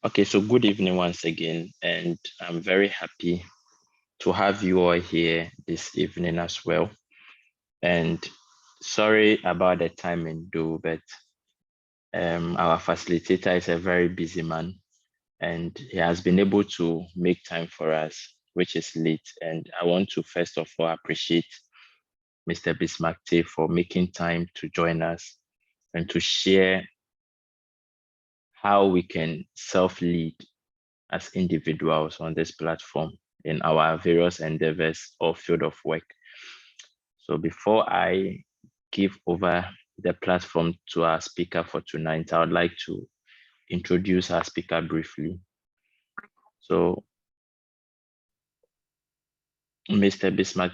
Okay, so good evening once again, and I'm very happy to have you all here this evening as well. And sorry about the timing though, but our facilitator is a very busy man and he has been able to make time for us, which is late. And I want to first of all appreciate Mr. Bismark for making time to join us and to share how we can self-lead as individuals on this platform in our various endeavors or field of work. So before I give over the platform to our speaker for tonight, I would like to introduce our speaker briefly. So Mr. Bismark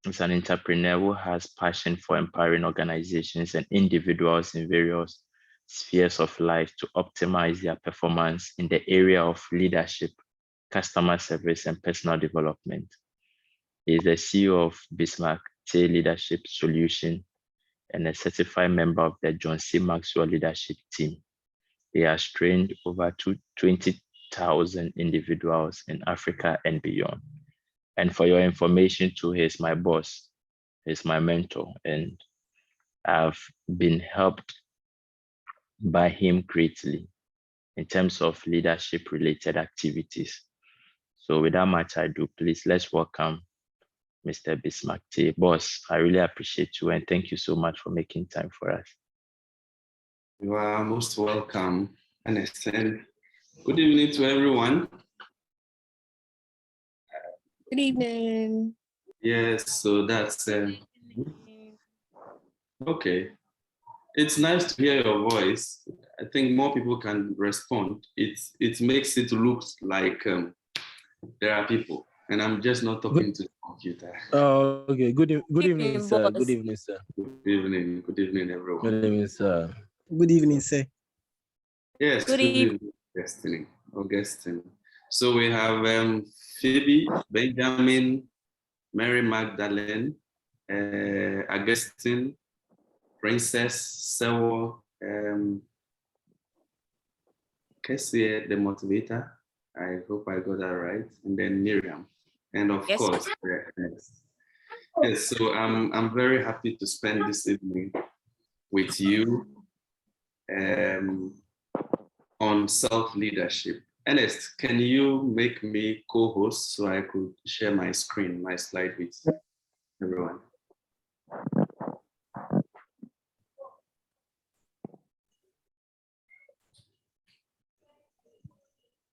is an entrepreneur who has passion for empowering organizations and individuals in various spheres of life to optimize their performance in the area of leadership, customer service, and personal development. He is the CEO of Bismark Leadership Solution and a certified member of the John C. Maxwell Leadership Team. He has trained over 20,000 individuals in Africa and beyond. And for your information too, he's my boss, he's my mentor, and I've been helped by him greatly in terms of leadership related activities. So without much ado, please let's welcome Mr. Bismark. Boss, I really appreciate you and thank you so much for making time for us. You are most welcome, Ernest. And good evening to everyone. Good evening. Yes, so that's okay. It's nice to hear your voice. I think more people can respond. It makes it look like there are people, and I'm just not talking to the computer. Oh, okay. Good evening, sir. Good evening, sir. Good evening, everyone. Good evening, sir. Good evening, sir. Yes, good evening, Augustine. So we have Phoebe, Benjamin, Mary Magdalene, Augustine, Princess, Sewo, Kessie, the motivator. I hope I got that right. And then Miriam. And of course, yes. So I'm very happy to spend this evening with you on self-leadership. Ernest, can you make me co-host so I could share my screen, my slide with everyone?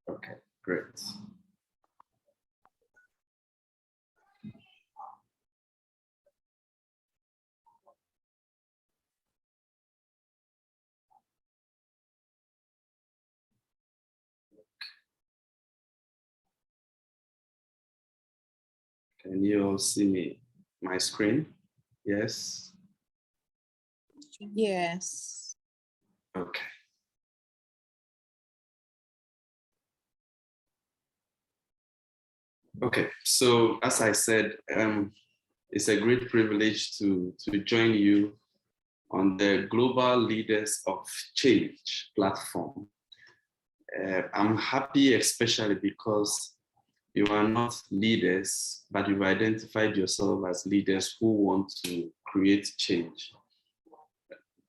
Okay, great. Can you all see my screen? Yes? Yes. Okay. Okay, so as I said, it's a great privilege to join you on the Global Leaders of Change platform. I'm happy especially because you are not leaders, but you've identified yourself as leaders who want to create change.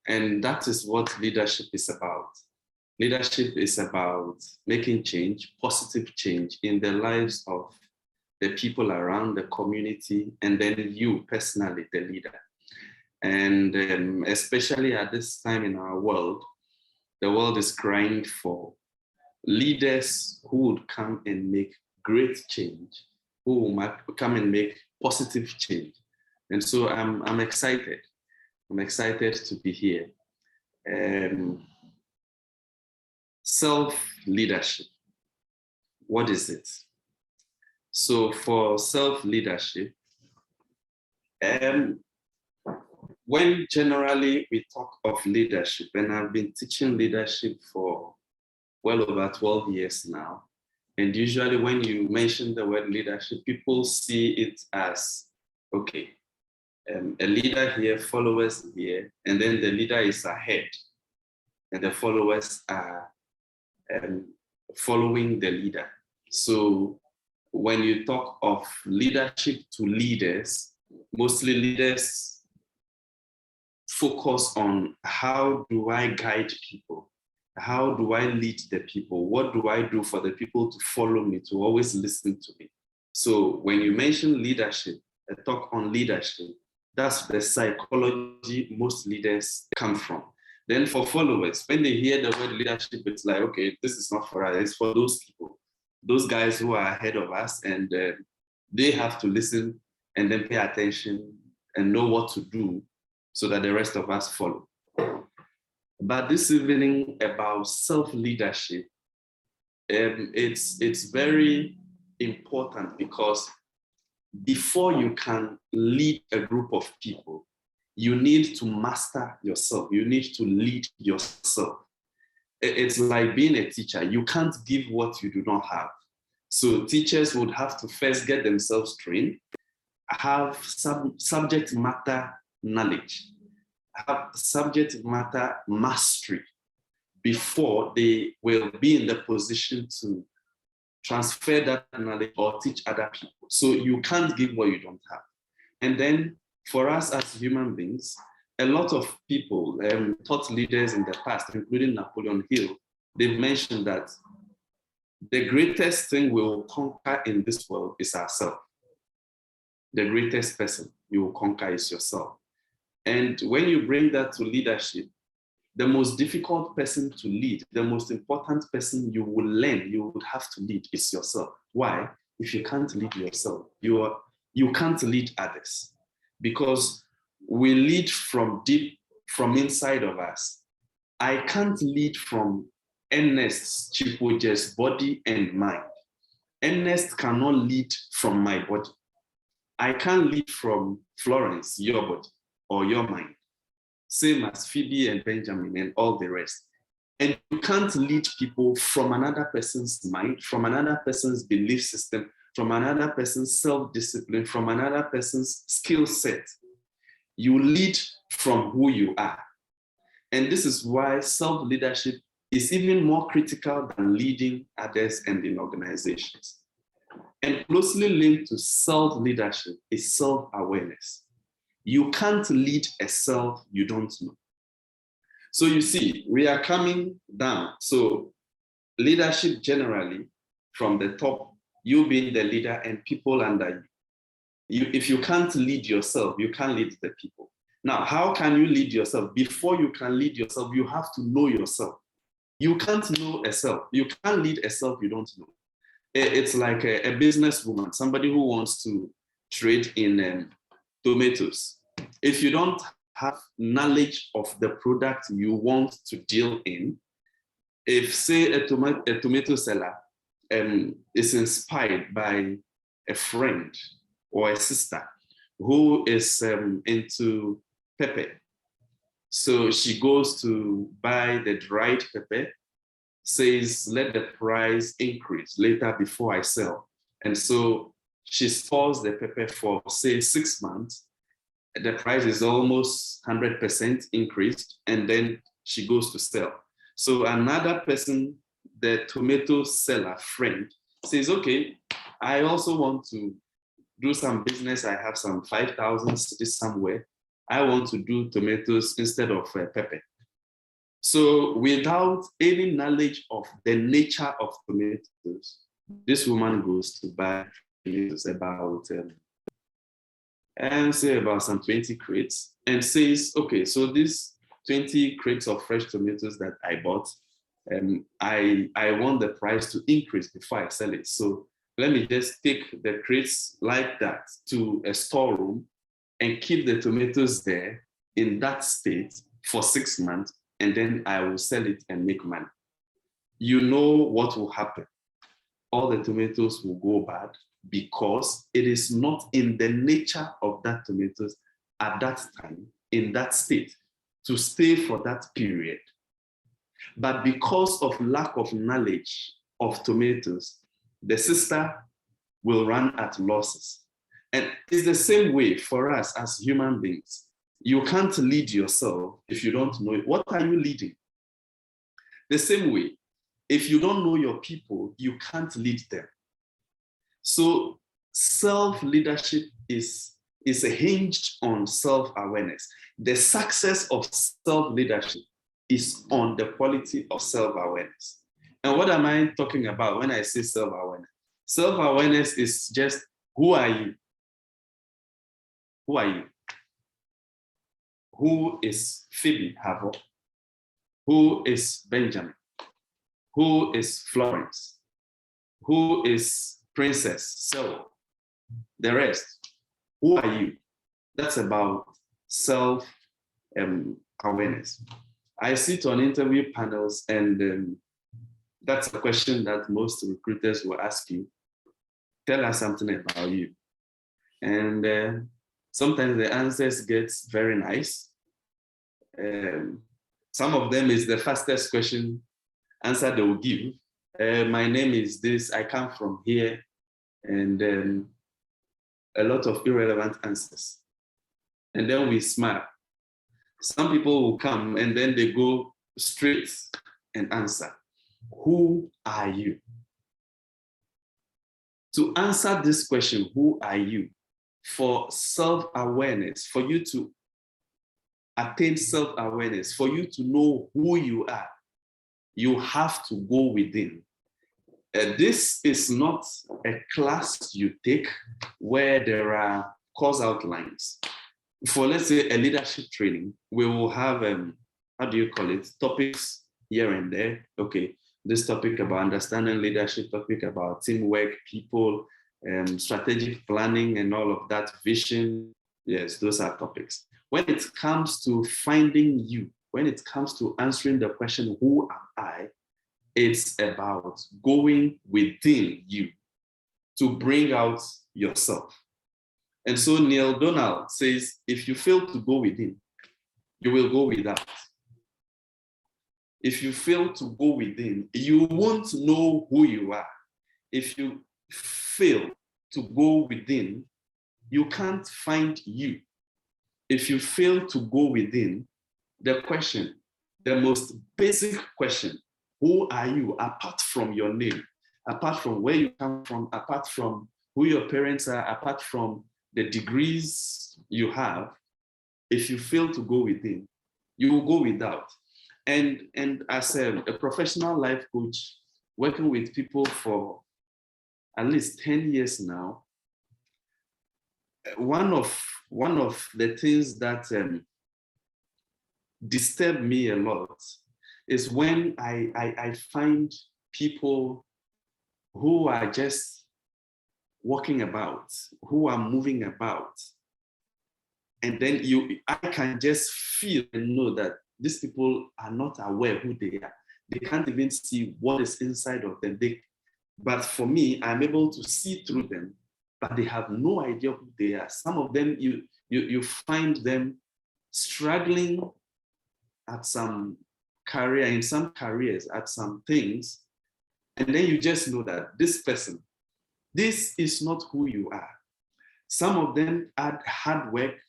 And that is what leadership is about. Leadership is about making change, positive change in the lives of the people around the community, and then you personally, the leader. And especially at this time in our world, the world is crying for leaders who would come and make great change, who might come and make positive change. And so I'm excited. I'm excited to be here. Self-leadership, what is it? So for self-leadership, when generally we talk of leadership, and I've been teaching leadership for well over 12 years now, and usually when you mention the word leadership, people see it as, okay, a leader here, followers here, and then the leader is ahead, and the followers are following the leader. So when you talk of leadership to leaders, mostly leaders focus on how do I guide people? How do I lead the people? What do I do for the people to follow me, to always listen to me? So when you mention leadership, a talk on leadership, that's the psychology most leaders come from. Then for followers, when they hear the word leadership, it's like, okay, this is not for us, it's for those people, those guys who are ahead of us, and they have to listen and then pay attention and know what to do so that the rest of us follow. But this evening about self-leadership, it's very important because before you can lead a group of people, you need to master yourself. You need to lead yourself. It's like being a teacher. You can't give what you do not have. So teachers would have to first get themselves trained, have some subject matter knowledge, have subject matter mastery before they will be in the position to transfer that knowledge or teach other people. So you can't give what you don't have. And then for us as human beings, a lot of people, thought leaders in the past, including Napoleon Hill, they've mentioned that the greatest thing we will conquer in this world is ourselves. The greatest person you will conquer is yourself. And when you bring that to leadership, the most difficult person to lead, the most important person you will learn, you would have to lead is yourself. Why? If you can't lead yourself, you can't lead others. Because we lead from deep, from inside of us. I can't lead from Ernest's Chipoje's body and mind. Ernest cannot lead from my body. I can't lead from Florence, your body, or your mind. Same as Phoebe and Benjamin and all the rest. And you can't lead people from another person's mind, from another person's belief system, from another person's self-discipline, from another person's skill set. You lead from who you are. And this is why self-leadership is even more critical than leading others and in organizations. And closely linked to self-leadership is self-awareness. You can't lead a self you don't know. So you see, we are coming down. So leadership generally, from the top, you being the leader and people under you. If you can't lead yourself, you can't lead the people. Now, how can you lead yourself? Before you can lead yourself, you have to know yourself. You can't know a self. You can't lead a self you don't know. It's like a businesswoman, somebody who wants to trade in tomatoes. If you don't have knowledge of the product you want to deal in, if say a tomato seller is inspired by a friend or a sister who is into pepper, so she goes to buy the dried pepper, says, let the price increase later before I sell. And so she stores the pepper for, say, 6 months. The price is almost 100% increased, and then she goes to sell. So another person, the tomato seller friend, says, okay, I also want to do some business. I have some 5,000 cities somewhere. I want to do tomatoes instead of pepper. So without any knowledge of the nature of tomatoes, this woman goes to buy tomatoes about say about some 20 crates and says, okay, so these 20 crates of fresh tomatoes that I bought, I want the price to increase before I sell it. So let me just take the crates like that to a storeroom and keep the tomatoes there in that state for 6 months, and then I will sell it and make money. You know what will happen. All the tomatoes will go bad because it is not in the nature of that tomatoes at that time, in that state, to stay for that period. But because of lack of knowledge of tomatoes, the sister will run at losses. And it's the same way for us as human beings. You can't lead yourself if you don't know it. What are you leading? The same way, if you don't know your people, you can't lead them. So self-leadership is hinged on self-awareness. The success of self-leadership is on the quality of self-awareness. And what am I talking about when I say self-awareness? Self-awareness is just, who are you? Who are you? Who is Phoebe Havo? Who is Benjamin? Who is Florence? Who is Princess Sarah? The rest, who are you? That's about self-awareness. I sit on interview panels, and that's a question that most recruiters will ask you. Tell us something about you. And sometimes the answers get very nice. Some of them is the fastest question answer they will give. My name is this, I come from here, and a lot of irrelevant answers. And then we smile. Some people will come and then they go straight and answer. Who are you? To answer this question, who are you? For self-awareness, for you to attain self-awareness, for you to know who you are, you have to go within. This is not a class you take where there are course outlines. For, let's say, a leadership training, we will have, how do you call it, topics here and there. Okay, this topic about understanding leadership, topic about teamwork, people, strategic planning and all of that, vision. Yes, those are topics. When it comes to finding you, when it comes to answering the question, who am I? It's about going within you to bring out yourself. And so Neil Donald says, if you fail to go within, you will go without. If you fail to go within, you won't know who you are. If you fail to go within, you can't find you. If you fail to go within, the question, the most basic question, who are you apart from your name, apart from where you come from, apart from who your parents are, apart from the degrees you have? If you fail to go within, you will go without. And as a professional life coach, working with people for at least 10 years now, one of the things that disturb me a lot is when I find people who are just walking about, who are moving about. And then I can just feel and know that these people are not aware who they are. They can't even see what is inside of them. But for me, I'm able to see through them, but they have no idea who they are. Some of them, you find them struggling at some career, in some careers, at some things, and then you just know that this person, this is not who you are. Some of them add hard work,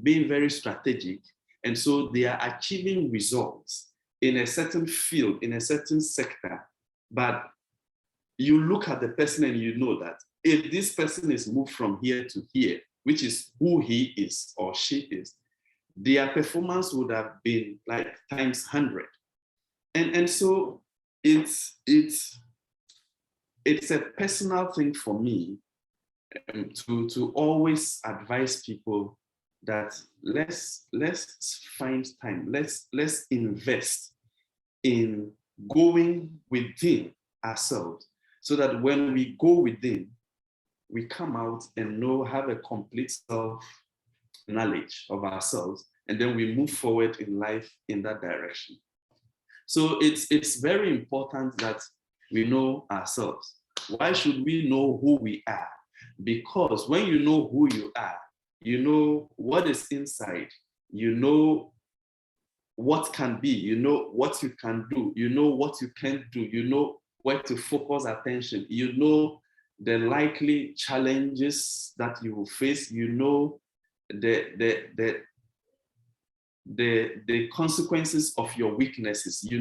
being very strategic, and so they are achieving results in a certain field, in a certain sector, but you look at the person and you know that if this person is moved from here to here, which is who he is or she is, their performance would have been like times 100. And so it's a personal thing for me to always advise people that let's find time, let's invest in going within ourselves, so that when we go within, we come out and have a complete self-knowledge of ourselves, and then we move forward in life in that direction. So it's very important that we know ourselves. Why should we know who we are? Because when you know who you are, you know what is inside, you know what can be, you know what you can do, you know what you can't do, you know where to focus attention, you know the likely challenges that you will face, you know the consequences of your weaknesses, you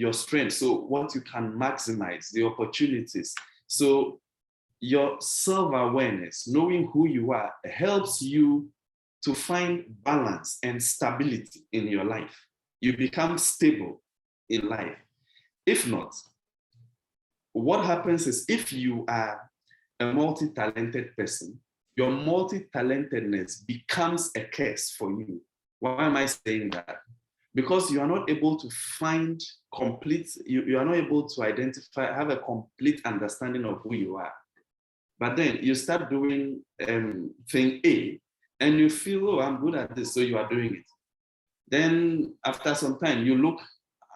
your strength. So what you can maximize, the opportunities. So your self-awareness, knowing who you are, helps you to find balance and stability in your life. You become stable in life. If not, what happens is if you are a multi-talented person, your multi-talentedness becomes a curse for you. Why am I saying that? Because you are not able to find you are not able to identify, have a complete understanding of who you are. But then you start doing thing A, and you feel, oh, I'm good at this, so you are doing it. Then after some time, you look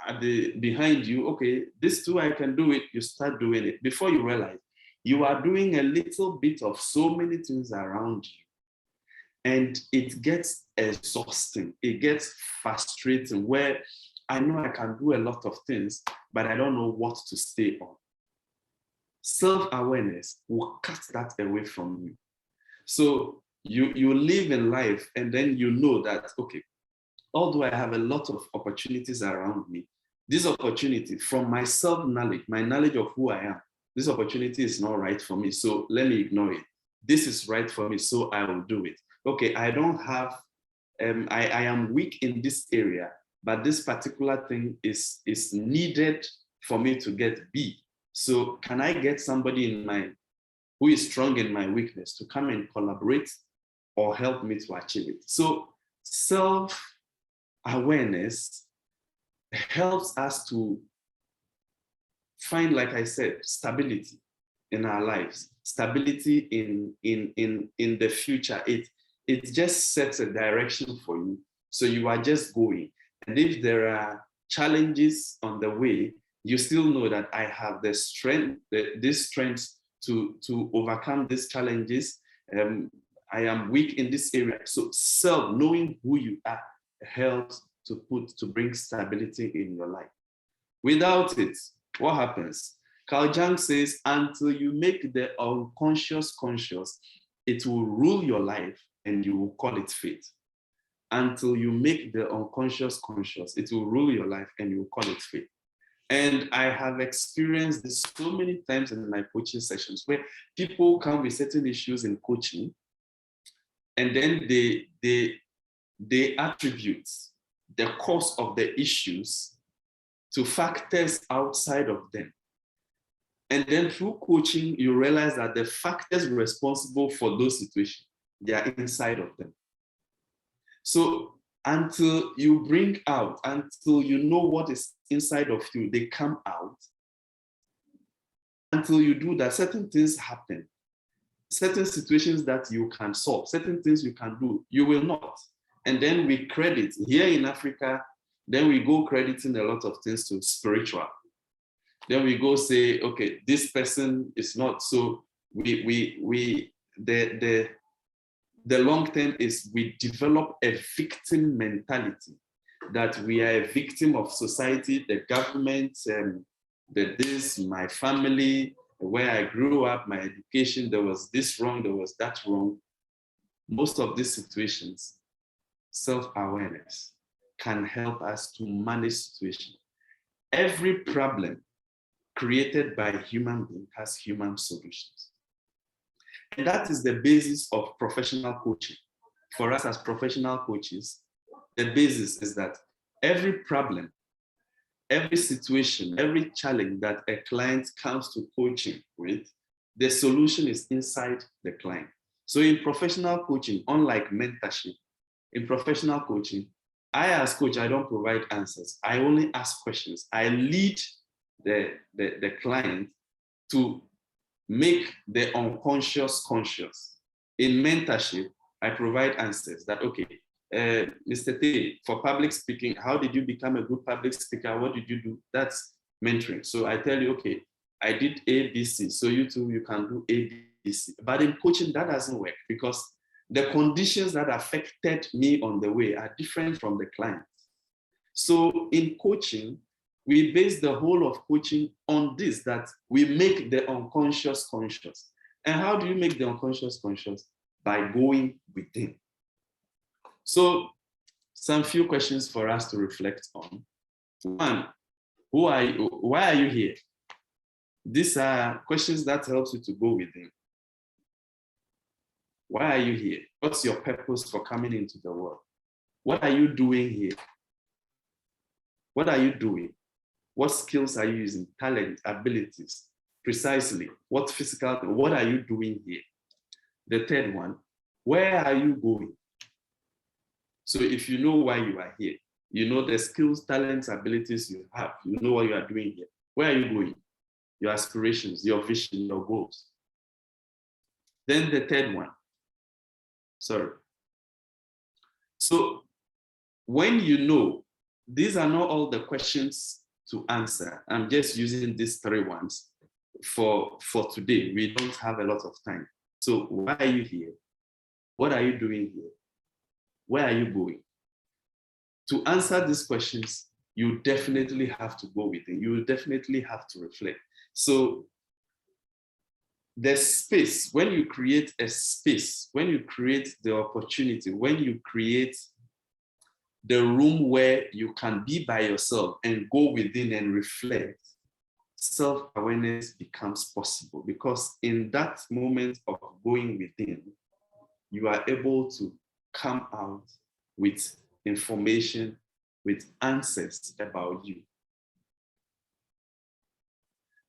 at behind you, okay, this too, I can do it. You start doing it. Before you realize, you are doing a little bit of so many things around you. And it gets exhausting. It gets frustrating, where I know I can do a lot of things, but I don't know what to stay on. Self-awareness will cut that away from you. So you live in life, and then you know that, okay, although I have a lot of opportunities around me, this opportunity, from my self-knowledge, my knowledge of who I am, this opportunity is not right for me, so let me ignore it. This is right for me, so I will do it. Okay, I don't have, I am weak in this area, but this particular thing is needed for me to get B. So can I get somebody who is strong in my weakness to come and collaborate or help me to achieve it? So self-awareness helps us to find, like I said, stability in our lives, stability in the future. It just sets a direction for you. So you are just going. And if there are challenges on the way, you still know that I have the strength, this strength to overcome these challenges. I am weak in this area. So knowing who you are helps to bring stability in your life. Without it, what happens? Carl Jung says, until you make the unconscious conscious, it will rule your life and you will call it fate. Until you make the unconscious conscious, it will rule your life and you will call it fate. And I have experienced this so many times in my coaching sessions, where people come with certain issues in coaching, and then they attribute the cause of the issues to factors outside of them. And then through coaching, you realize that the factors responsible for those situations, they are inside of them. So until you bring out, until you know what is inside of you, they come out. Until you do that, certain things happen. Certain situations that you can solve, certain things you can do, you will not. And then we credit, here in Africa, then we go crediting a lot of things to spiritual. Then we go say, okay, this person is not. So the long term is we develop a victim mentality, that we are a victim of society, the government, my family, where I grew up, my education, there was this wrong, there was that wrong. Most of these situations, self-awareness can help us to manage situations. Every problem created by a human being has human solutions. And that is the basis of professional coaching. For us as professional coaches, the basis is that every problem, every situation, every challenge that a client comes to coaching with, the solution is inside the client. So in professional coaching, unlike mentorship, in professional coaching, I as coach, I don't provide answers. I only ask questions. I lead the client to make the unconscious conscious. In mentorship, I provide answers that, okay, Mr. T, for public speaking, how did you become a good public speaker? What did you do? That's mentoring. So I tell you, okay, I did A, B, C. So you too, you can do A, B, C. But in coaching, that doesn't work, because the conditions that affected me on the way are different from the client. So in coaching, we base the whole of coaching on this, that we make the unconscious conscious. And how do you make the unconscious conscious? By going within. So some few questions for us to reflect on. One, Who are you? Why are you here? These are questions that helps you to go within. Why are you here? What's your purpose for coming into the world? What are you doing here? What are you doing? What skills are you using? Talent, abilities, precisely. What physical, what are you doing here? The third one, where are you going? So if you know why you are here, you know the skills, talents, abilities you have, you know what you are doing here. Where are you going? Your aspirations, your vision, your goals. Then the third one, sorry. So when you know, these are not all the questions to answer. I'm just using these three ones for today. We don't have a lot of time. So why are you here? What are you doing here? Where are you going? To answer these questions, you definitely have to go within. You definitely have to reflect. So the space, when you create a space, when you create the opportunity, when you create the room where you can be by yourself and go within and reflect, self-awareness becomes possible, because in that moment of going within, you are able to come out with information, with answers about you.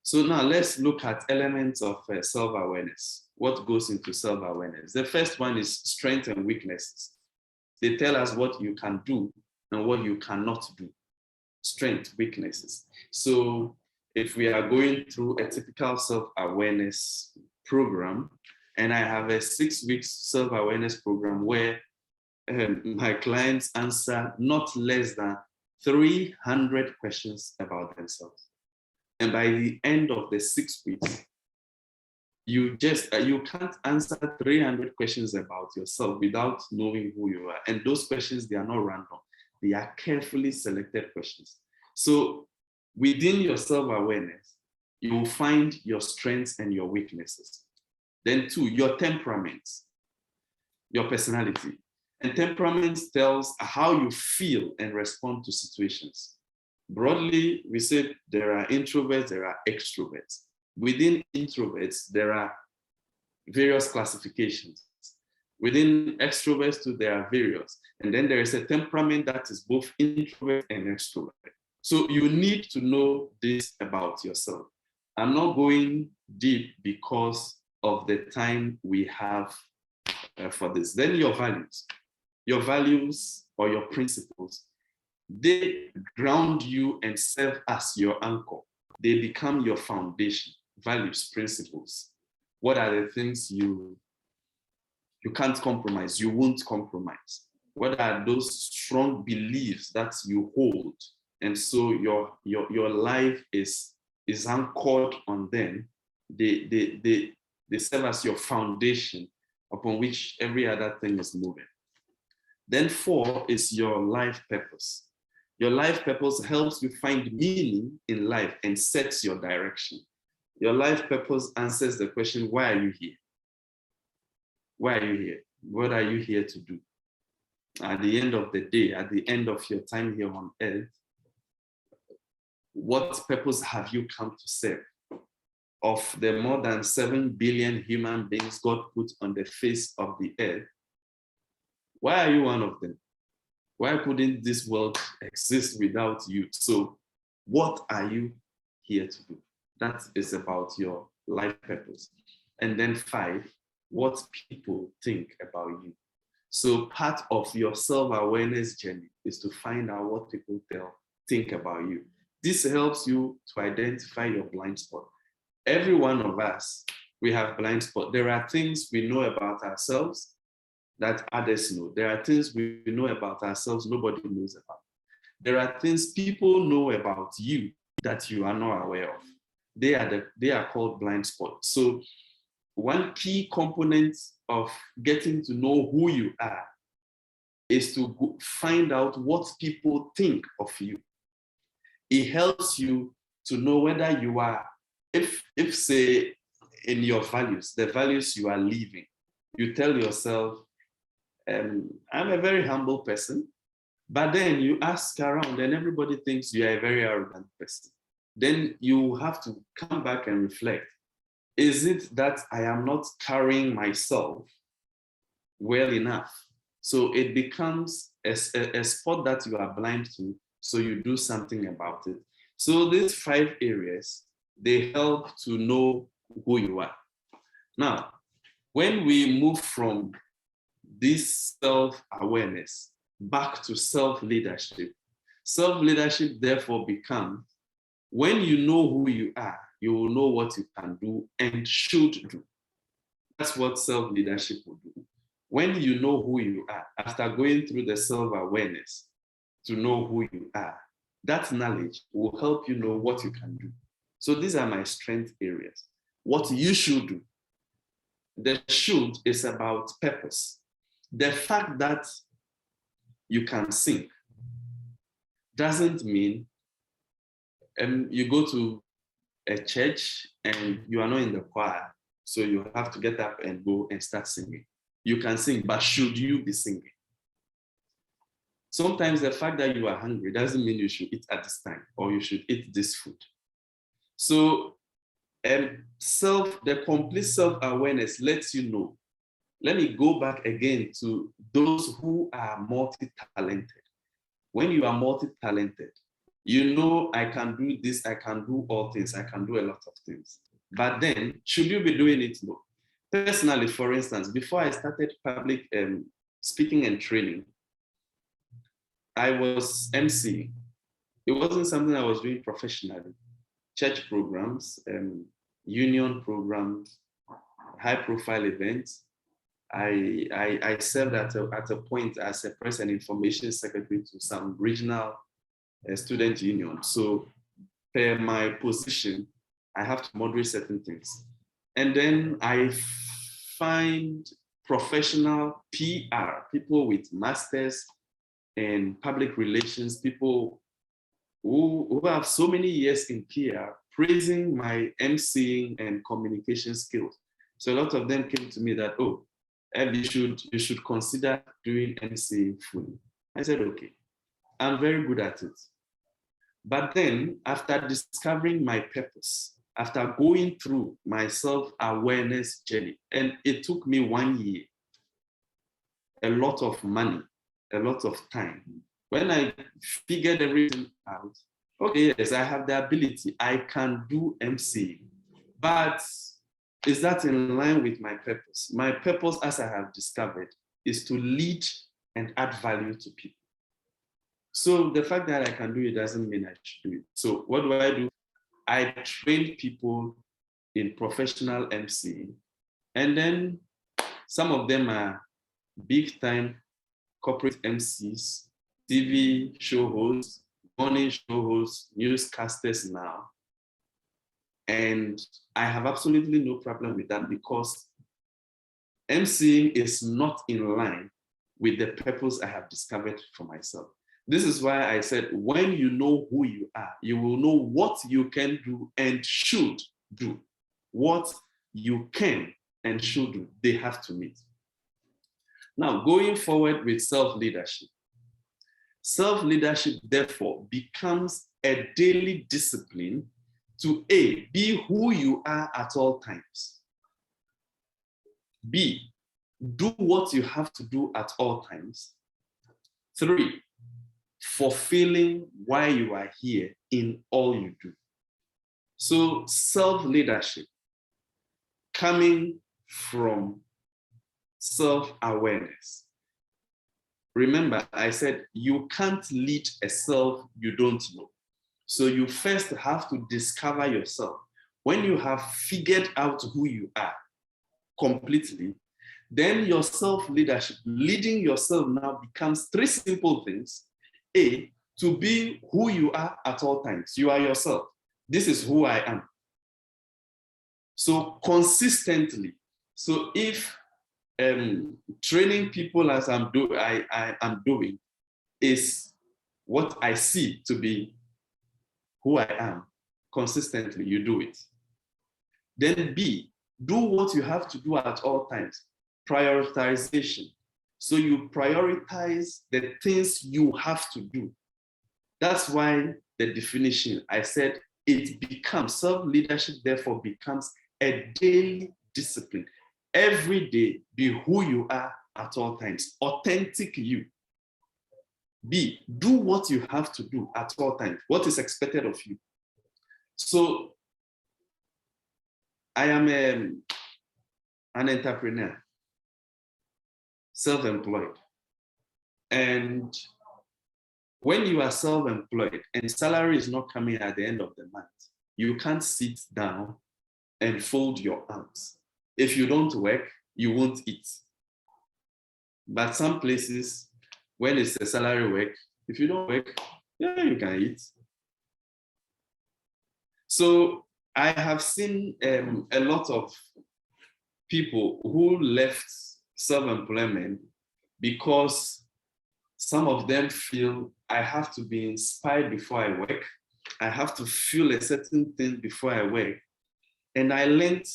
So now let's look at elements of self-awareness. What goes into self-awareness? The first one is strengths and weaknesses. They tell us what you can do and what you cannot do. Strengths, weaknesses. So if we are going through a typical self-awareness program, and I have a 6-week self-awareness program where my clients answer not less than 300 questions about themselves. And by the end of the 6 weeks, you can't answer 300 questions about yourself without knowing who you are. And those questions, they are not random. They are carefully selected questions. So within your self-awareness, you will find your strengths and your weaknesses. Then 2, your temperament, your personality. And temperament tells how you feel and respond to situations. Broadly, we say there are introverts, there are extroverts. Within introverts, there are various classifications. Within extroverts too, there are various. And then there is a temperament that is both introvert and extrovert. So you need to know this about yourself. I'm not going deep because of the time we have for this. Then your values or your principles, they ground you and serve as your anchor. They become your foundation. Values, principles. What are the things you can't compromise, you won't compromise? What are those strong beliefs that you hold? And so your life is anchored on them. They serve as your foundation upon which every other thing is moving. Then 4 is your life purpose. Your life purpose helps you find meaning in life and sets your direction. Your life purpose answers the question, why are you here? Why are you here? What are you here to do? At the end of the day, at the end of your time here on earth, what purpose have you come to serve? Of the more than 7 billion human beings God put on the face of the earth, why are you one of them? Why couldn't this world exist without you? So what are you here to do? That is about your life purpose. And then 5, what people think about you. So part of your self-awareness journey is to find out what people think about you. This helps you to identify your blind spot. Every one of us, we have blind spot. There are things we know about ourselves that others know. There are things we know about ourselves nobody knows about. There are things people know about you that you are not aware of. They are called blind spots. So one key component of getting to know who you are is to find out what people think of you. It helps you to know whether you are, if say in your values, the values you are living, you tell yourself, I'm a very humble person, but then you ask around and everybody thinks you are a very arrogant person. then you have to come back and reflect. Is it that I am not carrying myself well enough? So it becomes a spot that you are blind to, so you do something about it. So these 5 areas, they help to know who you are. Now, when we move from this self-awareness back to self-leadership therefore becomes, when you know who you are, you will know what you can do and should do. That's what self-leadership will do. When you know who you are, after going through the self-awareness to know who you are, that knowledge will help you know what you can do. So these are my strength areas. What you should do. The should is about purpose. The fact that you can sing doesn't mean you go to a church and you are not in the choir, so you have to get up and go and start singing. You can sing, but should you be singing? Sometimes the fact that you are hungry doesn't mean you should eat at this time or you should eat this food. So the complete self-awareness lets you know. Let me go back again to those who are multi-talented. When you are multi-talented, you know, I can do this, I can do all things, I can do a lot of things. But then, should you be doing it? No. Personally, for instance, before I started public speaking and training, I was MC. It wasn't something I was doing professionally. Church programs, union programs, high-profile events. I served at a point as a press and information secretary to some regional student union. So per my position, I have to moderate certain things. And then I find professional PR, people with masters in public relations, people who have so many years in PR, praising my emceeing and communication skills. So a lot of them came to me that, oh, Eb, you should consider doing emceeing fully. I said, okay, I'm very good at it. But then after discovering my purpose, after going through my self-awareness journey, and it took me 1 year, a lot of money, a lot of time. When I figured everything out, okay, yes, I have the ability, I can do MC, but is that in line with my purpose? My purpose, as I have discovered, is to lead and add value to people. So the fact that I can do it doesn't mean I should do it. So what do? I train people in professional MC, and then some of them are big time corporate MCs, TV show hosts, morning show hosts, newscasters now. And I have absolutely no problem with that because MCing is not in line with the purpose I have discovered for myself. This is why I said, when you know who you are, you will know what you can do and should do. What you can and should do, they have to meet. Now, going forward with self-leadership. Self-leadership, therefore, becomes a daily discipline to A, be who you are at all times. B, do what you have to do at all times. 3, fulfilling why you are here in all you do. So self-leadership coming from self-awareness. Remember, I said you can't lead a self you don't know. So you first have to discover yourself. When you have figured out who you are completely, then your self-leadership, leading yourself now becomes 3 simple things. A, to be who you are at all times. You are yourself. This is who I am. So consistently. So if training people as I am doing is what I see to be who I am, consistently, you do it. Then B, do what you have to do at all times. Prioritization. So you prioritize the things you have to do. That's why the definition, I said self-leadership therefore becomes a daily discipline. Every day, be who you are at all times, authentic you. B, do what you have to do at all times, what is expected of you. So I am an entrepreneur, self-employed. And when you are self-employed and salary is not coming at the end of the month, you can't sit down and fold your arms. If you don't work, you won't eat. But some places, when it's a salary work, if you don't work, yeah, you can eat. So I have seen a lot of people who left self-employment because some of them feel I have to be inspired before I work. I have to feel a certain thing before I work. And I learned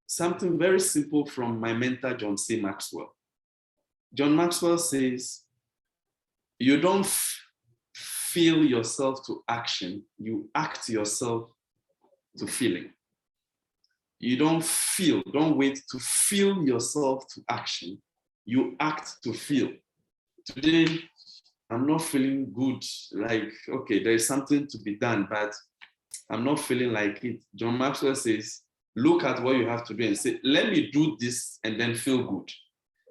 something very simple from my mentor, John C. Maxwell. John Maxwell says, you don't feel yourself to action, you act yourself to feeling. You don't wait to feel yourself to action, you act to feel. Today, I'm not feeling good, like, okay, there is something to be done, but I'm not feeling like it. John Maxwell says, look at what you have to do and say, let me do this and then feel good.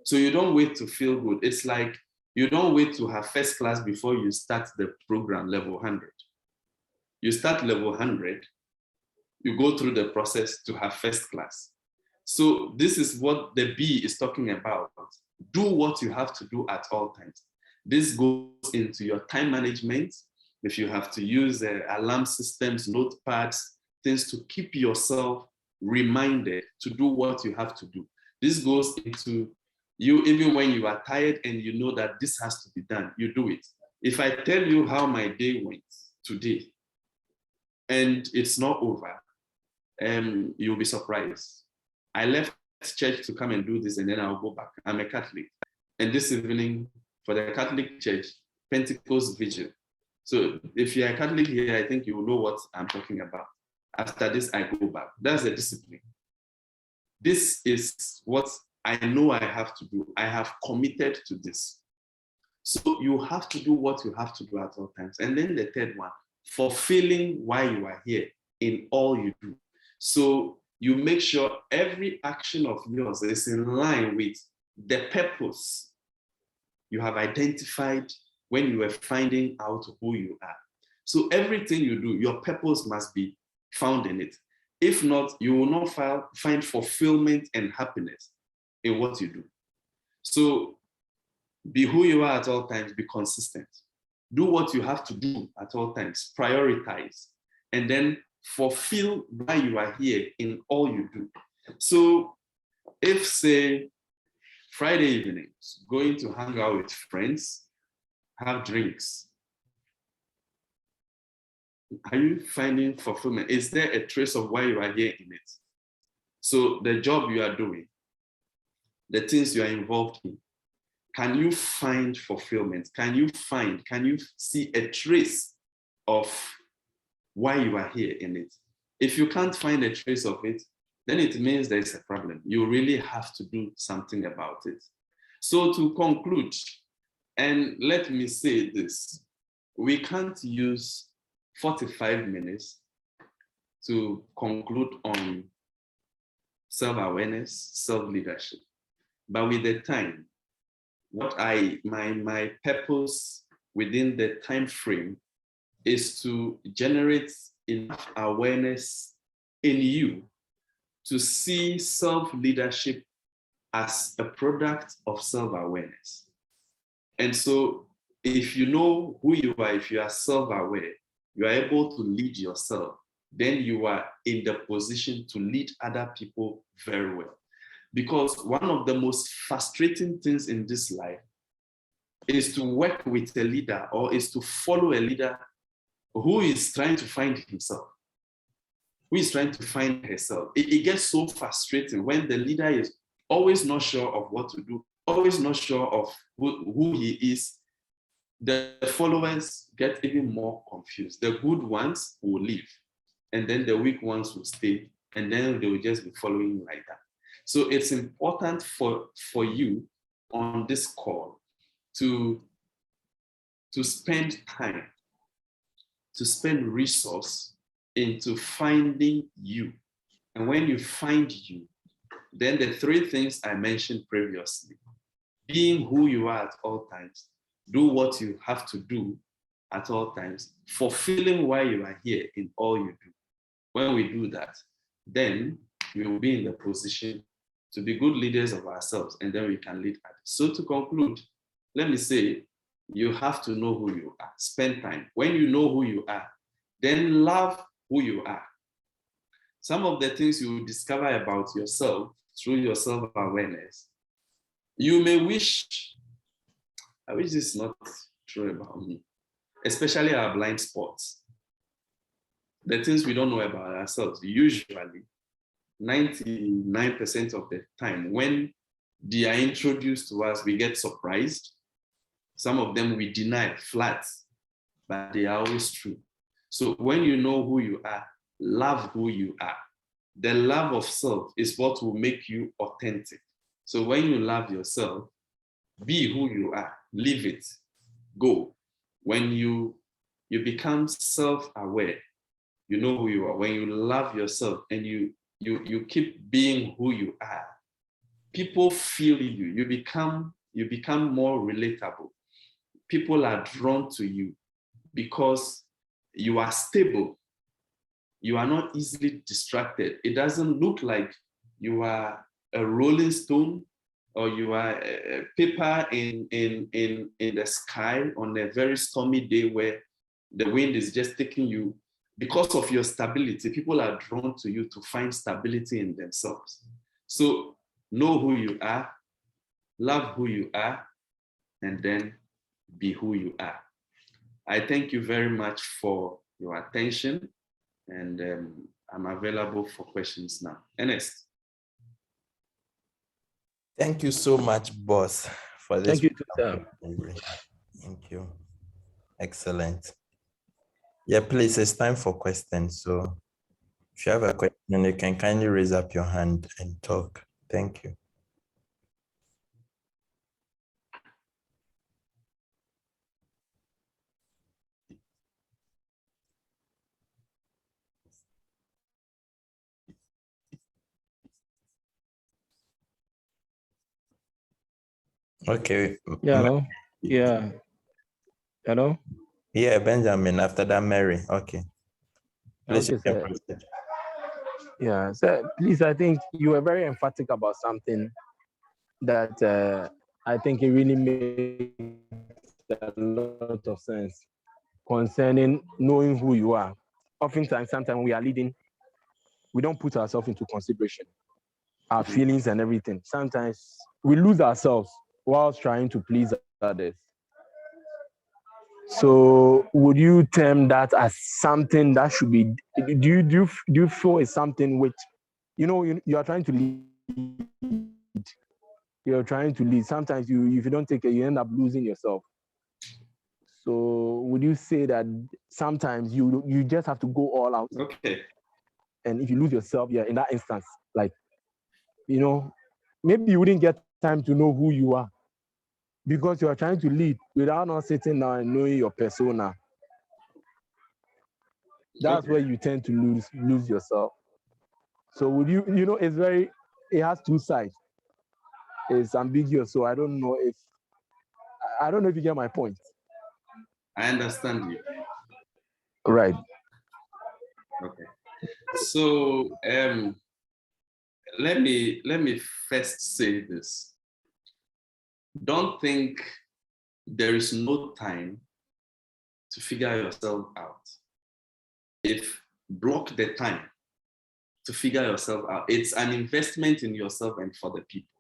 So you don't wait to feel good. It's like you don't wait to have first class before you start the program level 100. You start level 100, you go through the process to have first class. So this is what the B is talking about. Do what you have to do at all times. This goes into your time management. If you have to use alarm systems, notepads, things to keep yourself reminded to do what you have to do. This goes into you, even when you are tired and you know that this has to be done, you do it. If I tell you how my day went today and it's not over, you'll be surprised. I left church to come and do this and then I'll go back. I'm a Catholic. And this evening for the Catholic Church, Pentecost Vigil. So if you're a Catholic here, I think you will know what I'm talking about. After this, I go back. That's a discipline. This is what I know I have to do. I have committed to this. So you have to do what you have to do at all times. And then the third one, fulfilling why you are here in all you do. So you make sure every action of yours is in line with the purpose you have identified when you were finding out who you are. So everything you do, your purpose must be found in it. If not, you will not find fulfillment and happiness in what you do. So be who you are at all times, be consistent. Do what you have to do at all times, prioritize, and then fulfill why you are here in all you do. So if, say, Friday evenings, going to hang out with friends, have drinks, are you finding fulfillment? Is there a trace of why you are here in it? So the job you are doing, the things you are involved in, can you find fulfillment? Can you see a trace of why you are here in it? If you can't find a trace of it, then it means there's a problem. You really have to do something about it. So to conclude, and let me say this, we can't use 45 minutes to conclude on self-awareness, self-leadership. But with the time, my purpose within the time frame is to generate enough awareness in you to see self-leadership as a product of self-awareness. And so if you know who you are, if you are self-aware, you are able to lead yourself, then you are in the position to lead other people very well. Because one of the most frustrating things in this life is to work with a leader or is to follow a leader who is trying to find himself, who is trying to find herself. It gets so frustrating when the leader is always not sure of what to do, always not sure of who he is. The followers get even more confused. The good ones will leave. and then the weak ones will stay, and then they will just be following like that. So it's important for you on this call to spend time, to spend resource into finding you. And when you find you, then the three things I mentioned previously, being who you are at all times, do what you have to do at all times, fulfilling why you are here in all you do. When we do that, then we will be in the position to be good leaders of ourselves, and then we can lead others. So to conclude, let me say, you have to know who you are. Spend time. When you know who you are, then love who you are. Some of the things you will discover about yourself through your self-awareness, you may wish, I wish this is not true about me, especially our blind spots. The things we don't know about ourselves, usually 99% of the time, when they are introduced to us, we get surprised. Some of them we deny flat, but they are always true. So when you know who you are, love who you are. The love of self is what will make you authentic. So when you love yourself, be who you are, live it, go. When you become self-aware, you know who you are. When you love yourself and you keep being who you are, people feel you. You become more relatable. People are drawn to you because you are stable. You are not easily distracted. It doesn't look like you are a rolling stone or you are a paper in the sky on a very stormy day where the wind is just taking you. Because of your stability, people are drawn to you to find stability in themselves. So know who you are, love who you are, and then be who you are. I thank you very much for your attention, and I'm available for questions now. Ernest. Thank you so much, boss, for this. Thank you, sir. Thank you. Excellent. Yeah, please, it's time for questions. So if you have a question, you can kindly raise up your hand and talk. Thank you. Okay. Yeah, hello. Yeah. Hello? Yeah, Benjamin, after that, Mary. Okay. Please, Okay, you can sir. proceed. Yeah, sir, please, I think you were very emphatic about something that I think it really makes a lot of sense concerning knowing who you are. Oftentimes, sometimes we are leading, we don't put ourselves into consideration, our feelings and everything. Sometimes we lose ourselves whilst trying to please others. So would you term that as something that should be, do you feel it's something which, you are trying to lead, you're trying to lead. Sometimes if you don't take it, you end up losing yourself. So would you say that sometimes you just have to go all out? Okay. And if you lose yourself, yeah, in that instance, like, maybe you wouldn't get time to know who you are because you are trying to lead without not sitting down and knowing your persona. That's where you tend to lose yourself. So would it has two sides. It's ambiguous. So I don't know if you get my point. I understand you. Right. Okay. So let me first say this. Don't think there is no time to figure yourself out. Block the time to figure yourself out. It's an investment in yourself and for the people.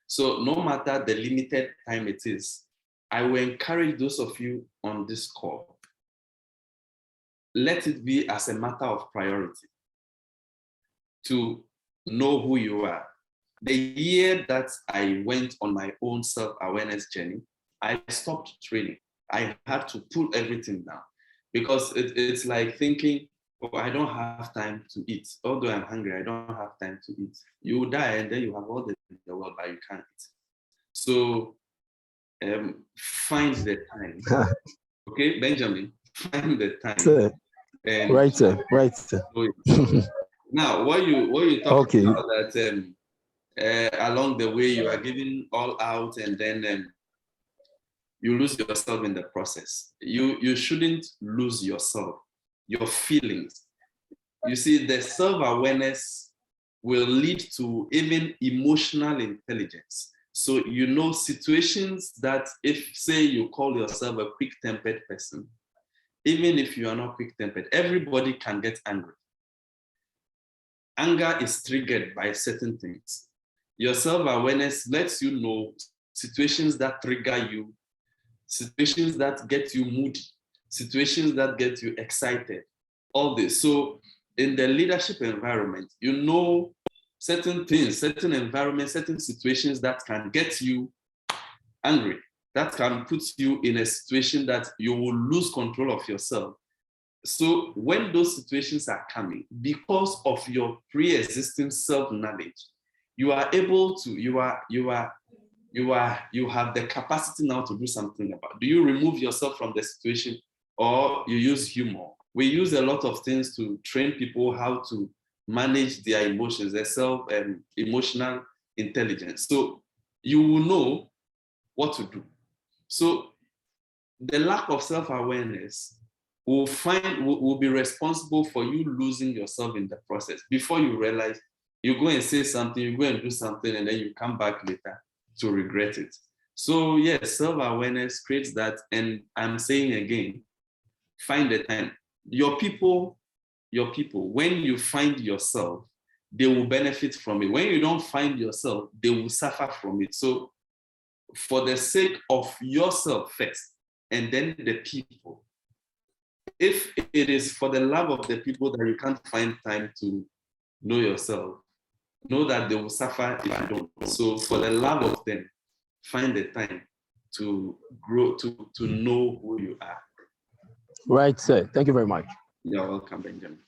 So no matter the limited time it is, I will encourage those of you on this call, let it be as a matter of priority to know who you are. The year that I went on my own self-awareness journey, I stopped training. I had to pull everything down because it's like thinking, oh, I don't have time to eat. Although I'm hungry, I don't have time to eat. You will die and then you have all the in the world, but you can't eat. So find the time. Okay, Benjamin, find the time. Sir. And Right, sir. Right, sir. now, what you talk Okay. about that along the way you are giving all out, and then you lose yourself in the process. You shouldn't lose yourself, your feelings. You see, the self-awareness will lead to even emotional intelligence. So you know situations that if, say, you call yourself a quick-tempered person, even if you are not quick-tempered, everybody can get angry. Anger is triggered by certain things. Your self-awareness lets you know situations that trigger you, situations that get you moody, situations that get you excited, all this. So in the leadership environment, you know certain things, certain environments, certain situations that can get you angry, that can put you in a situation that you will lose control of yourself. So when those situations are coming, because of your pre-existing self-knowledge, you are able to, you have the capacity now to do something about it. Do you remove yourself from the situation, or you use humor? We use a lot of things to train people how to manage their emotions, their emotional intelligence. So you will know what to do. So the lack of self-awareness will be responsible for you losing yourself in the process. Before you realize, you go and say something, you go and do something, and then you come back later to regret it. So yes, self-awareness creates that. And I'm saying again, find the time. Your people, when you find yourself, they will benefit from it. When you don't find yourself, they will suffer from it. So for the sake of yourself first, and then the people, if it is for the love of the people that you can't find time to know yourself, know that they will suffer if you don't. So for the love of them, find the time to grow, to know who you are. Right, sir. Thank you very much. You're welcome, Benjamin.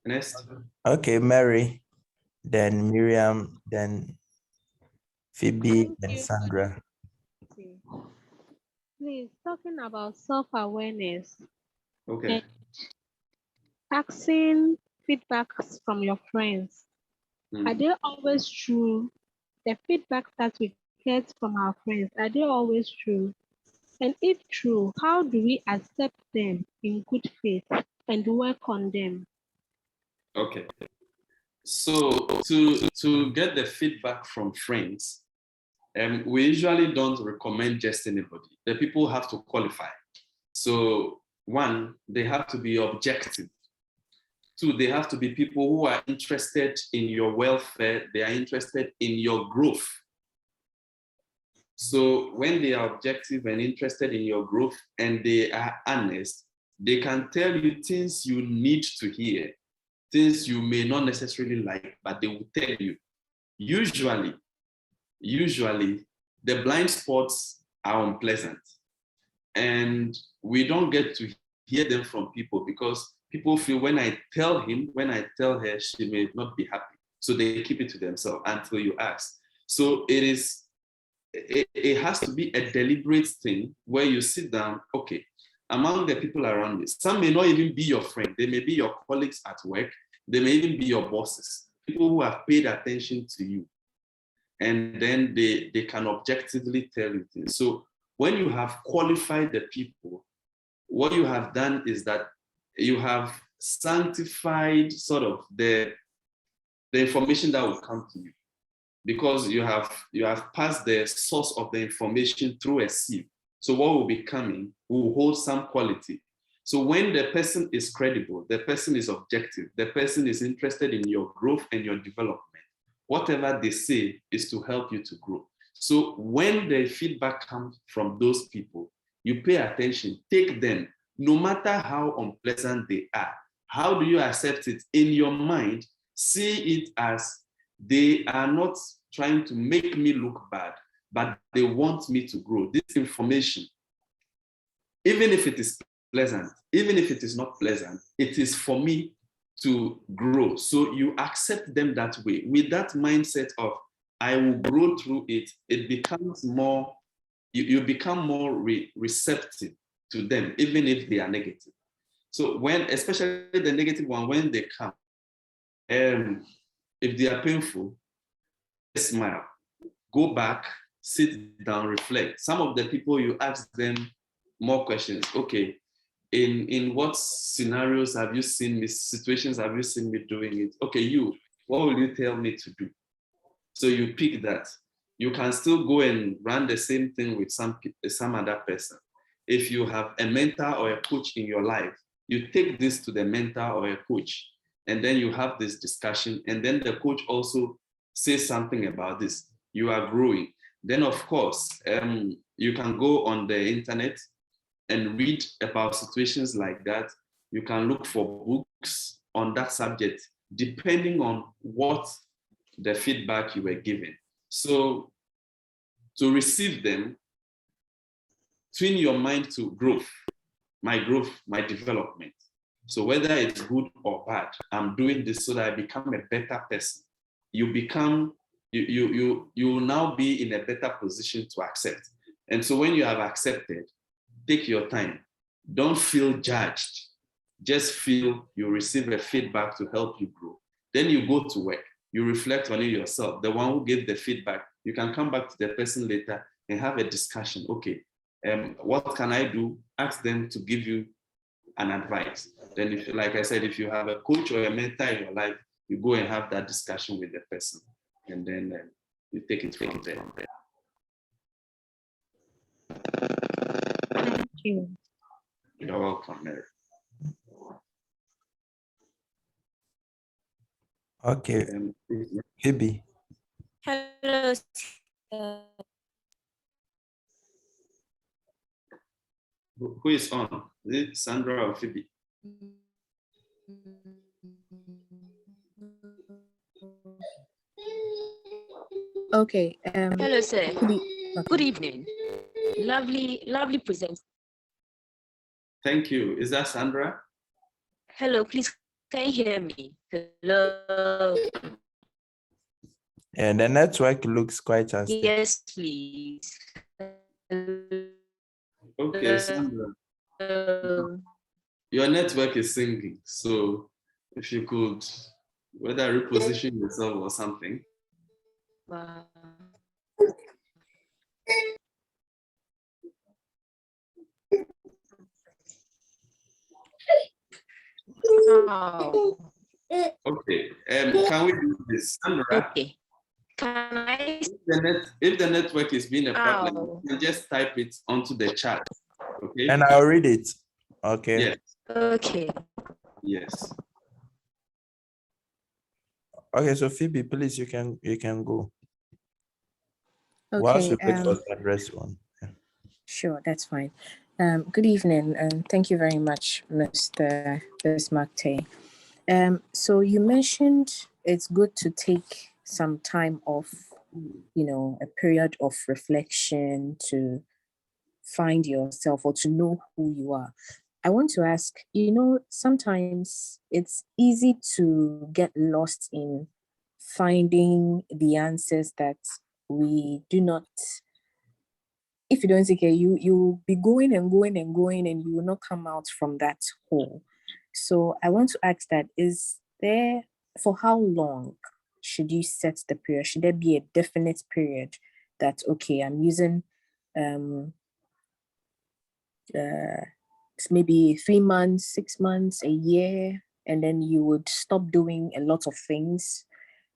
Next. Okay, Mary, then Miriam, then Phoebe, and Sandra. Please, talking about self-awareness Okay. and asking feedbacks from your friends. Are they always true? The feedback that we get from our friends, are they always true? And if true, how do we accept them in good faith and work on them? Okay. So to get the feedback from friends, we usually don't recommend just anybody. The people have to qualify. So one, they have to be objective. Two, they have to be people who are interested in your welfare. They are interested in your growth. So when they are objective and interested in your growth and they are honest, they can tell you things you need to hear, things you may not necessarily like, but they will tell you. Usually, the blind spots are unpleasant. And we don't get to hear them from people because people feel when I tell him, when I tell her, she may not be happy. So they keep it to themselves until you ask. So it has to be a deliberate thing where you sit down, okay, among the people around you, some may not even be your friend. They may be your colleagues at work. They may even be your bosses, people who have paid attention to you. And then they can objectively tell you things. So when you have qualified the people, what you have done is that you have sanctified sort of the information that will come to you, because you have passed the source of the information through a sieve. So what will be coming will hold some quality. So when the person is credible, the person is objective, the person is interested in your growth and your development, whatever they say is to help you to grow. So when the feedback comes from those people, you pay attention, take them, no matter how unpleasant they are. How do you accept it? In your mind, see it as they are not trying to make me look bad, but they want me to grow. This information, even if it is pleasant. Even if it is not pleasant, it is for me to grow. So you accept them that way. With that mindset of, I will grow through it, it becomes more, you become more receptive to them, even if they are negative. So when, especially the negative one, when they come, if they are painful, smile, go back, sit down, reflect. Some of the people, you ask them more questions. Okay, in what scenarios have you seen me, situations have you seen me doing it? Okay, you, what will you tell me to do? So you pick that. You can still go and run the same thing with some other person. If you have a mentor or a coach in your life, you take this to the mentor or a coach, and then you have this discussion, and then the coach also says something about this. You are growing. Then, of course, you can go on the internet and read about situations like that. You can look for books on that subject, depending on what the feedback you were given. So to receive them, tune your mind to growth, my development. So whether it's good or bad, I'm doing this so that I become a better person. You will now be in a better position to accept. And so when you have accepted, take your time. Don't feel judged. Just feel you receive a feedback to help you grow. Then you go to work. You reflect on it yourself. The one who gave the feedback, you can come back to the person later and have a discussion. Okay, what can I do? Ask them to give you an advice. Then, if, like I said, if you have a coach or a mentor in your life, you go and have that discussion with the person, and then you take it from there. Thank you. You're welcome, Mary. Okay, Phoebe. Hello. Who is on? Is it Sandra or Phoebe? Okay. Hello, sir. Good evening. Lovely present. Thank you. Is that Sandra? Hello, please, can you hear me? Hello. And the network looks quite unstable. Yes, please. Okay, Sandra. Your network is singing, so if you could, whether reposition yourself or something. Wow. Oh. Okay, can we do this, Sandra? Okay. Can I? If the network is being a problem, you can just type it onto the chat. Okay. And I'll read it. Okay. Yes. Okay. Yes. Okay, so Phoebe, please, you can go. Okay. Whilst we wait for the address one. Yeah. Sure, that's fine. Good evening, and thank you very much, Mr. Bismark. So you mentioned it's good to take some time off, a period of reflection to find yourself or to know who you are. I want to ask, sometimes it's easy to get lost in finding the answers that we do not. If you don't take care, you'll be going and going and going, and you will not come out from that hole. So I want to ask that, for how long should you set the period? Should there be a definite period that, okay, I'm using maybe 3 months, 6 months, a year, and then you would stop doing a lot of things?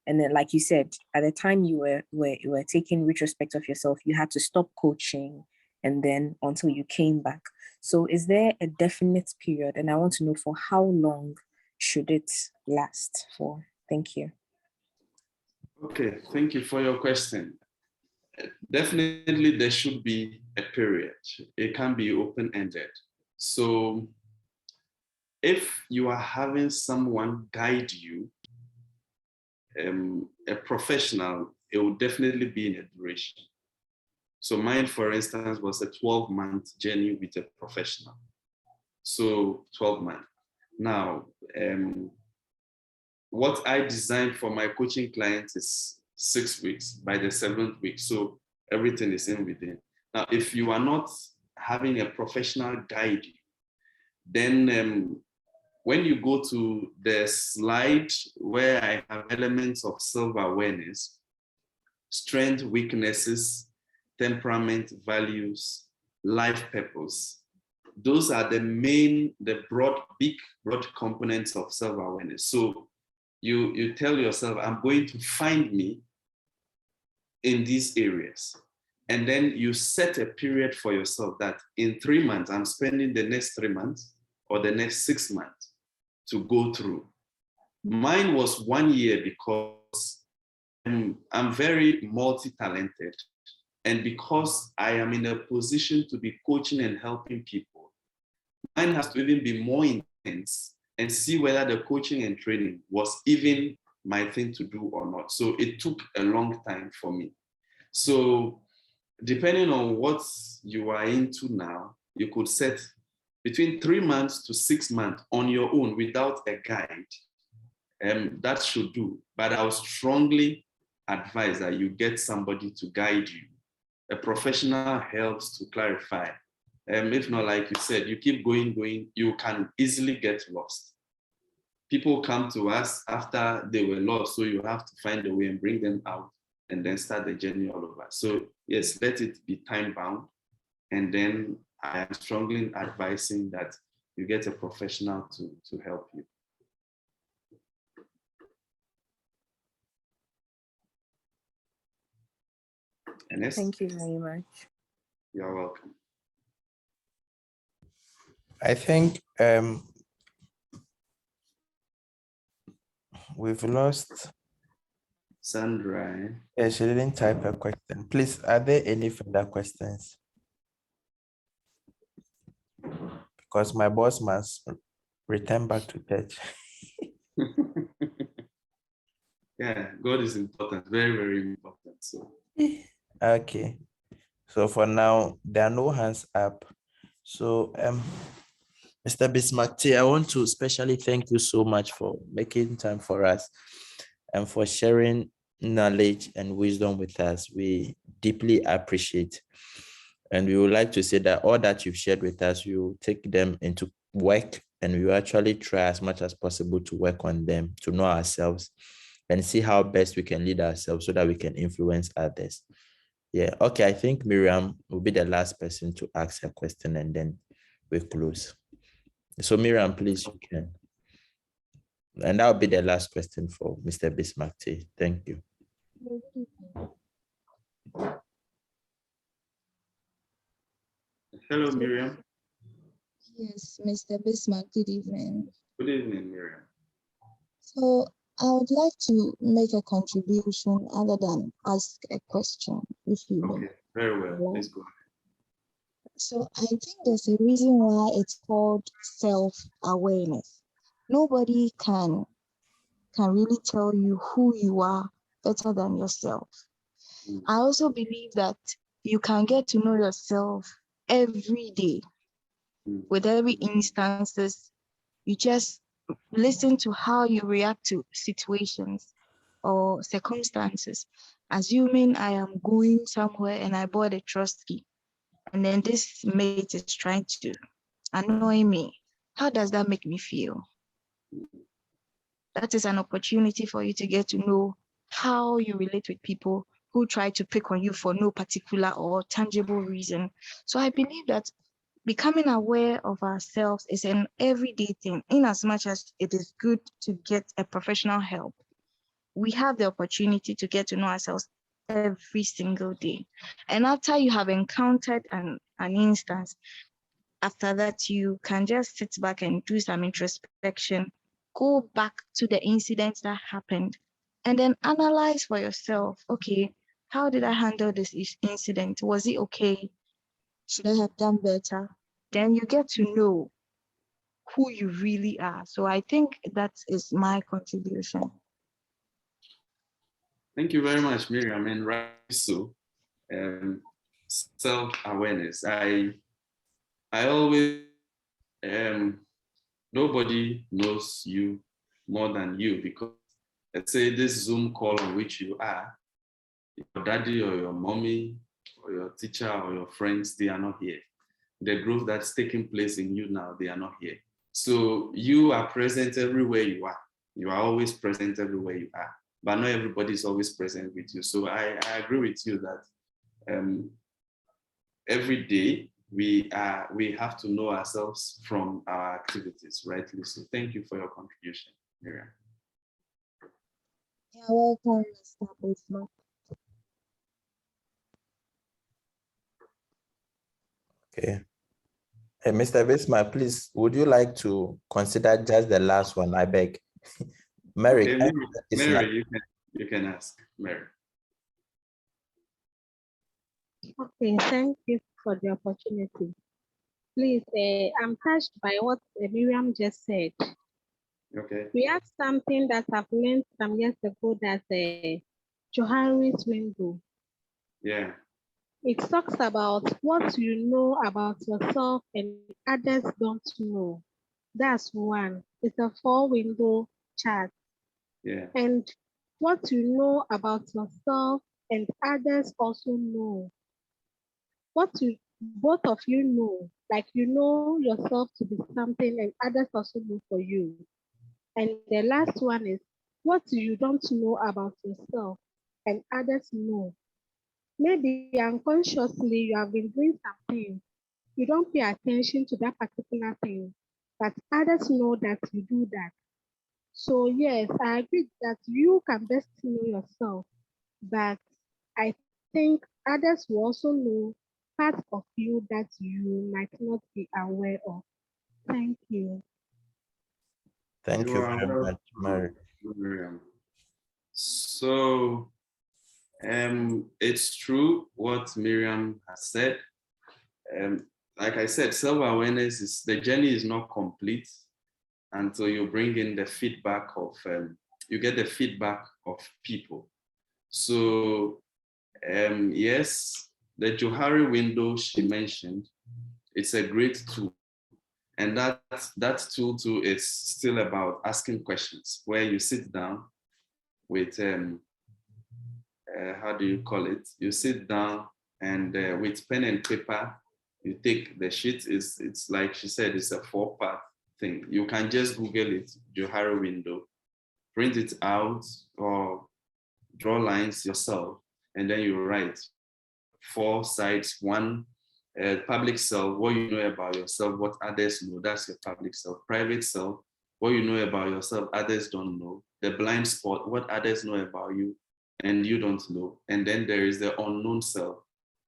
And then, like you said, at the time you were taking retrospect of yourself, you had to stop coaching, and then until you came back. So is there a definite period? And I want to know, for how long should it last for? Thank you. Okay, thank you for your question. Definitely there should be a period. It can be open-ended. So if you are having someone guide you, a professional, it will definitely be in a duration. So mine, for instance, was a 12-month journey with a professional. So 12 months. Now, what I designed for my coaching clients is 6 weeks by the 7th week. So everything is in within. Now, if you are not having a professional guide, then when you go to the slide where I have elements of self-awareness, strength, weaknesses, temperament, values, life purpose, those are the main, the big, broad components of self-awareness. So you tell yourself, I'm going to find me in these areas. And then you set a period for yourself that in 3 months, I'm spending the next 3 months or the next 6 months to go through. Mine was 1 year because I'm very multi-talented. And because I am in a position to be coaching and helping people, mine has to even be more intense and see whether the coaching and training was even my thing to do or not. So it took a long time for me. So depending on what you are into now, you could set between 3 months to 6 months on your own without a guide. That should do. But I would strongly advise that you get somebody to guide you. A professional helps to clarify. If not, like you said, you keep going, you can easily get lost. People come to us after they were lost, so you have to find a way and bring them out and then start the journey all over. So yes, let it be time bound. And then I am strongly advising that you get a professional to help you. Ernest? Thank you very much. You're welcome. I think we've lost Sandra. Yeah, she didn't type a question. Please, are there any further questions? Because my boss must return back to church. Yeah, God is important, very, very important. So Okay. So for now, there are no hands up. So Mr. Bismark, I want to especially thank you so much for making time for us and for sharing knowledge and wisdom with us. We deeply appreciate. And we would like to say that all that you've shared with us, we will take them into work and we will actually try as much as possible to work on them, to know ourselves and see how best we can lead ourselves so that we can influence others. Yeah, okay, I think Miriam will be the last person to ask a question and then we close. So Miriam, please, you can. And that will be the last question for Mr. Bismark. Thank you. hello, Miriam. Yes, Mr. Bismarck, good evening. Good evening, Miriam. So I would like to make a contribution other than ask a question, if you may. Okay, very well. Please go ahead. So I think there's a reason why it's called self-awareness. Nobody can really tell you who you are better than yourself. I also believe that you can get to know yourself every day. With every instances, you just listen to how you react to situations or circumstances. Assuming I am going somewhere and I bought a trust key, and then this mate is trying to annoy me, how does that make me feel? That is an opportunity for you to get to know how you relate with people who try to pick on you for no particular or tangible reason. So I believe that becoming aware of ourselves is an everyday thing. In as much as it is good to get a professional help, we have the opportunity to get to know ourselves every single day. And after you have encountered an instance, after that, you can just sit back and do some introspection, go back to the incidents that happened, and then analyze for yourself, okay, how did I handle this incident? Was it okay? Should I have done better? Then you get to know who you really are. So I think that is my contribution. Thank you very much, Miriam. And right so, self-awareness. I always nobody knows you more than you, because let's say this Zoom call on which you are, your daddy or your mommy or your teacher or your friends, they are not here. The growth that's taking place in you now, they are not here. So you are present everywhere you are. You are always present everywhere you are, but not everybody is always present with you. So I agree with you that every day we have to know ourselves from our activities, rightly. So thank you for your contribution, Miriam. You're welcome, Mr. Bismarck. Okay. Hey, Mr. Bismarck, please, would you like to consider just the last one? I beg. Mary, Okay, Mary, you can ask Mary. Okay, thank you for the opportunity. Please, I'm touched by what Miriam just said. Okay. We have something that I've learned some years ago, that's Johari's window. Yeah. It talks about what you know about yourself and others don't know. That's one. It's a 4-window chart. Yeah. And what you know about yourself and others also know. What you both of you know, like you know yourself to be something and others also know for you. And the last one is what you don't know about yourself and others know. Maybe unconsciously you have been doing something. You don't pay attention to that particular thing, but others know that you do that. So yes, I agree that you can best know yourself, but I think others will also know parts of you that you might not be aware of. Thank you. Thank You you are very much, Mary. welcome, Miriam. So it's true what Miriam has said. Like I said, self-awareness is, the journey is not complete until you bring in the feedback of, you get the feedback of people. So yes, the Johari window she mentioned, it's a great tool. And that tool too is still about asking questions, where you sit down with, how do you call it? You sit down and with pen and paper, you take the sheet. It's like she said, it's a 4-part thing. You can just Google it, Johari window, print it out or draw lines yourself, and then you write 4 sides. One, public self, what you know about yourself, what others know, that's your public self. Private self, what you know about yourself, others don't know. The blind spot, what others know about you and you don't know. And then there is the unknown self,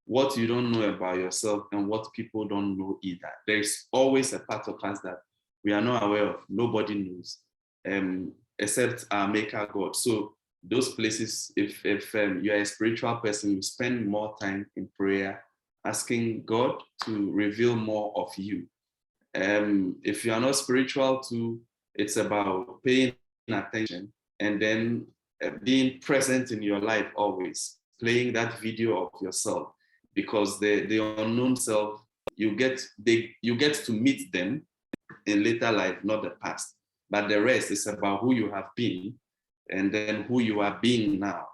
what you don't know about yourself and what people don't know either. There's always a part of us that we are not aware of, nobody knows, except our maker God. So those places, if you're a spiritual person, you spend more time in prayer, asking God to reveal more of you. If you are not spiritual too, it's about paying attention and then being present in your life always, playing that video of yourself, because the unknown self, you get to meet them in later life, not the past. But the rest is about who you have been and then who you are being now.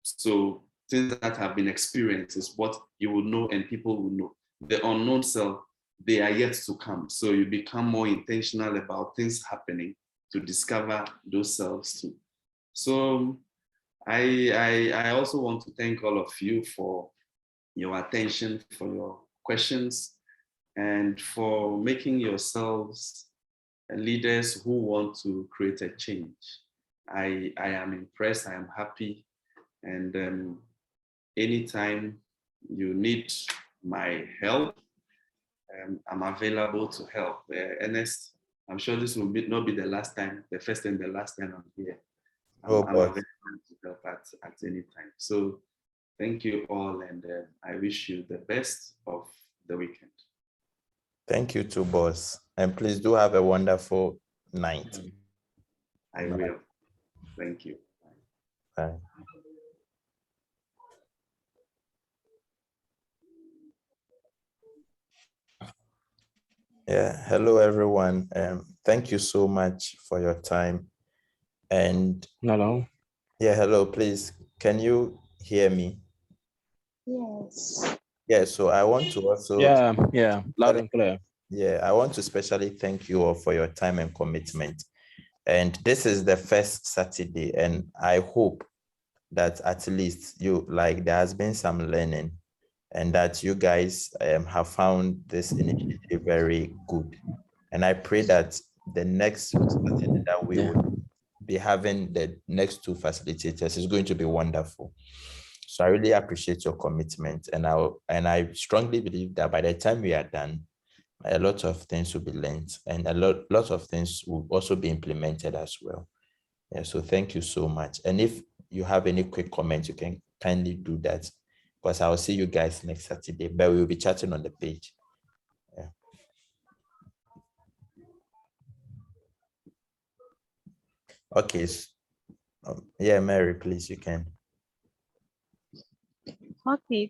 So things that have been experienced is what you will know and people will know. The unknown self, they are yet to come. So you become more intentional about things happening to discover those selves too. So I also want to thank all of you for your attention, for your questions, and for making yourselves leaders who want to create a change. I am impressed, I am happy, and anytime you need my help, I'm available to help. Ernest, I'm sure this will not be the last time, the first and the last time I'm here. I'm available to help at any time. So thank you all, and I wish you the best of the weekend. Thank you too, boss. And please do have a wonderful night. I will. Thank you. Bye. Yeah, hello everyone. Thank you so much for your time. And Hello. yeah, hello, please. Can you hear me? Yes. Yeah, so I want to also, Yeah, loud and clear. yeah, I want to especially thank you all for your time and commitment. And this is the first Saturday, and I hope that at least you like there has been some learning and that you guys have found this initiative very good. And I pray that the next Saturday that we would be having the next two facilitators is going to be wonderful. So I really appreciate your commitment, and I strongly believe that by the time we are done, a lot of things will be learned, and a lot of things will also be implemented as well. Yeah, so thank you so much. And if you have any quick comments, you can kindly do that, because I'll see you guys next Saturday, but we'll be chatting on the page. Yeah. Okay. Yeah, Mary, please, you can. Okay.